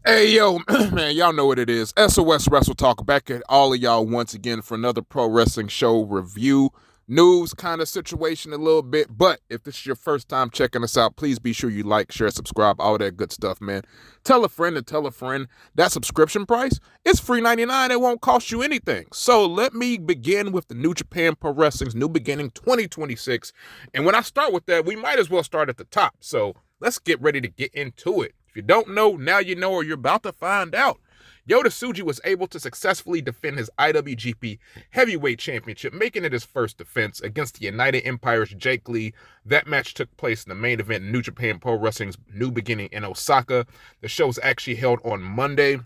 Hey, yo, man, y'all know what it is. SOS Wrestle Talk back at all of y'all once again for another pro wrestling show review, news kind of situation a little bit. But if this is your first time checking us out, please be sure you like, share, subscribe, all that good stuff, man. Tell a friend and tell a friend. That subscription price is free 99. It won't cost you anything. So let me begin with the New Japan Pro Wrestling's New Beginning 2026. And when I start with that, we might as well start at the top. So let's get ready to get into it. If you don't know, now you know, or you're about to find out. Yota Tsuji was able to successfully defend his IWGP Heavyweight Championship, making it his first defense against the United Empire's Jake Lee. That match took place in the main event in New Japan Pro Wrestling's New Beginning in Osaka. The show was actually held on Monday,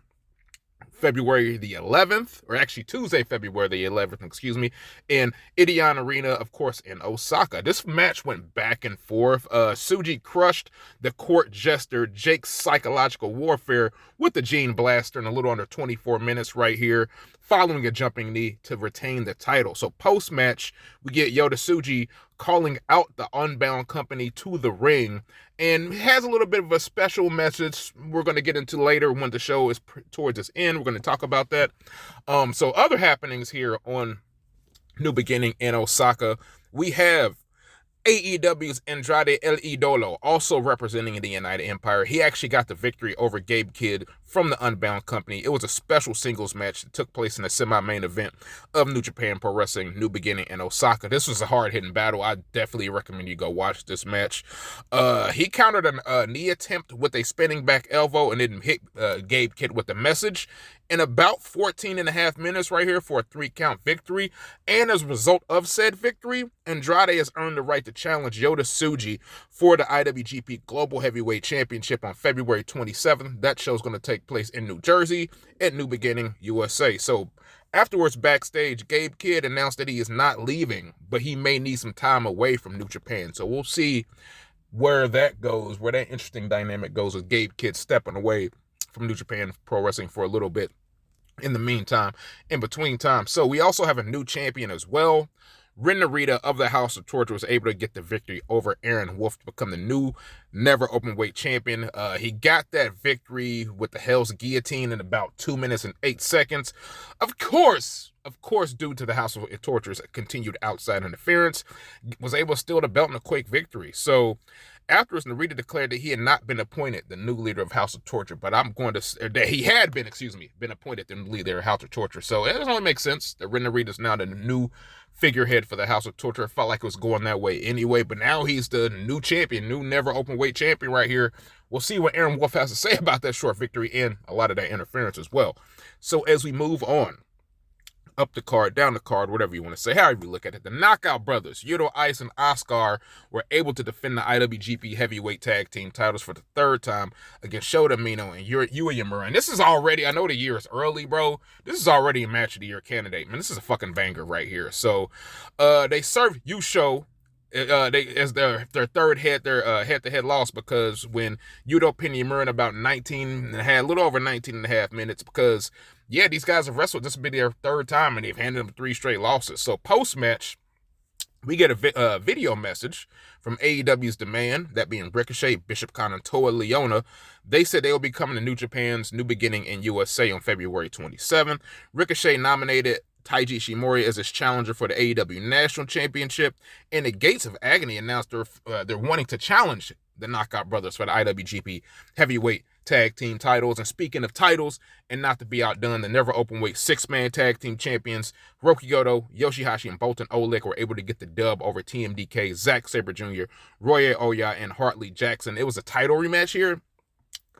February the 11th, or actually Tuesday, February the 11th, in EDION Arena, of course, in Osaka. This match went back and forth. Tsuji crushed the court jester Jake's psychological warfare with the Gene Blaster in a little under 24 minutes right here, following a jumping knee to retain the title. So post-match, we get Yota Tsuji calling out the Unbound Company to the ring, and has a little bit of a special message we're going to get into later when the show is towards its end. We're going to talk about that. So other happenings here on New Beginning in Osaka, we have AEW's Andrade El Idolo, also representing the United Empire. He actually got the victory over Gabe Kidd from the Unbound Company. It was a special singles match that took place in the semi-main event of New Japan Pro Wrestling New Beginning in Osaka. This was a hard-hitting battle. I definitely recommend you go watch this match. He countered a knee attempt with a spinning back elbow and then hit Gabe Kidd with the message in about 14 and a half minutes right here for a 3-count victory. And as a result of said victory, Andrade has earned the right to challenge Yota Tsuji for the IWGP Global Heavyweight Championship on February 27th. That show's going to take place in New Jersey at New Beginning, USA. So afterwards, backstage, Gabe Kidd announced that he is not leaving, but he may need some time away from New Japan. So we'll see where that goes, where that interesting dynamic goes with Gabe Kidd stepping away from New Japan Pro Wrestling for a little bit in the meantime, in between time. So we also have a new champion as well. Ren Narita of the House of Torture was able to get the victory over Aaron Wolf to become the new never openweight champion. He got that victory with the Hell's Guillotine in about 2 minutes and 8 seconds. Of course, due to the House of Torture's continued outside interference, was able to steal the belt in a quick victory. So afterwards, Narita declared that he had not been appointed the new leader of House of Torture, but that he had been appointed the new leader of House of Torture. So it only makes sense that Ren Narita is now the new figurehead for the House of Torture. It felt like it was going that way anyway, but now he's the new champion, new never open weight champion right here. We'll see what Aaron Wolf has to say about that short victory and a lot of that interference as well. So as we move on, up the card, down the card, whatever you want to say, however you look at it, the Knockout Brothers, Yuto-Ice and OSKAR, were able to defend the IWGP Heavyweight Tag Team titles for the third time against Shota, Umino, and Uemura. And this is already, I know the year is early, bro. This is already a match of the year candidate, man. This is a fucking banger right here. So, they served Yusho as their third head-to-head loss, because when Yuto pinned Uemura in about 19 and a little over 19 and a half minutes, because these guys have wrestled. This will be their third time, and they've handed them 3 straight losses. So post-match, we get a video message from AEW's demand, that being Ricochet, Bishop Khan, and Toa Leona. They said they will be coming to New Japan's New Beginning in USA on February 27th. Ricochet nominated Taiji Shimori as his challenger for the AEW National Championship, and the Gates of Agony announced they're wanting to challenge the Knockout Brothers for the IWGP Heavyweight Tag Team titles. And speaking of titles, and not to be outdone, the never openweight 6-man tag team champions Roki Goto, Yoshihashi, and Bolton Oleg were able to get the dub over TMDK, Zack Sabre Jr., Roya Oya, and Hartley Jackson. It was a title rematch here.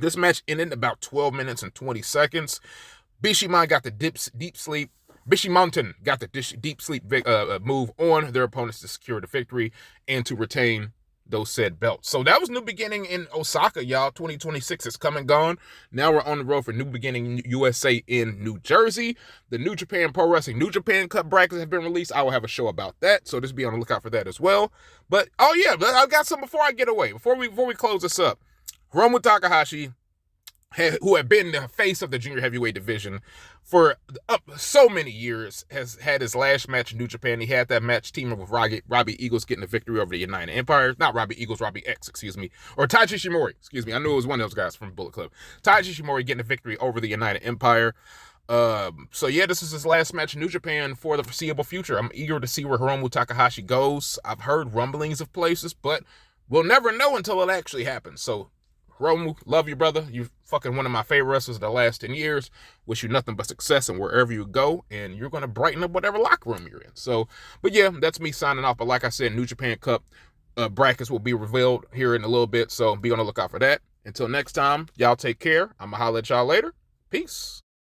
This match ended in about 12 minutes and 20 seconds. Bishamon got the deep sleep. Bishamonten got the deep sleep move on their opponents to secure the victory and to retain those said belts. So that was New Beginning in Osaka, y'all. 2026 is come and gone. Now we're on the road for New Beginning USA in New Jersey. The New Japan Pro Wrestling New Japan Cup brackets have been released. I will have a show about that, so just be on the lookout for that as well. But I've got some before I get away. Before we close this up, Hiromu Takahashi who had been the face of the junior heavyweight division for so many years, has had his last match in New Japan. He had that match teaming with Robbie Eagles, getting a victory over the United Empire. Not Robbie Eagles, Robbie X, excuse me. Or Taiji Shimori, excuse me. I knew it was one of those guys from Bullet Club. Taiji Shimori getting a victory over the United Empire. So yeah, this is his last match in New Japan for the foreseeable future. I'm eager to see where Hiromu Takahashi goes. I've heard rumblings of places, but we'll never know until it actually happens. So Hiromu, love you, brother. You're fucking one of my favorite wrestlers of the last 10 years. Wish you nothing but success and wherever you go, and you're going to brighten up whatever locker room you're in. So, but yeah, that's me signing off. But like I said, New Japan Cup brackets will be revealed here in a little bit, so be on the lookout for that. Until next time, y'all take care. I'm going to holler at y'all later. Peace.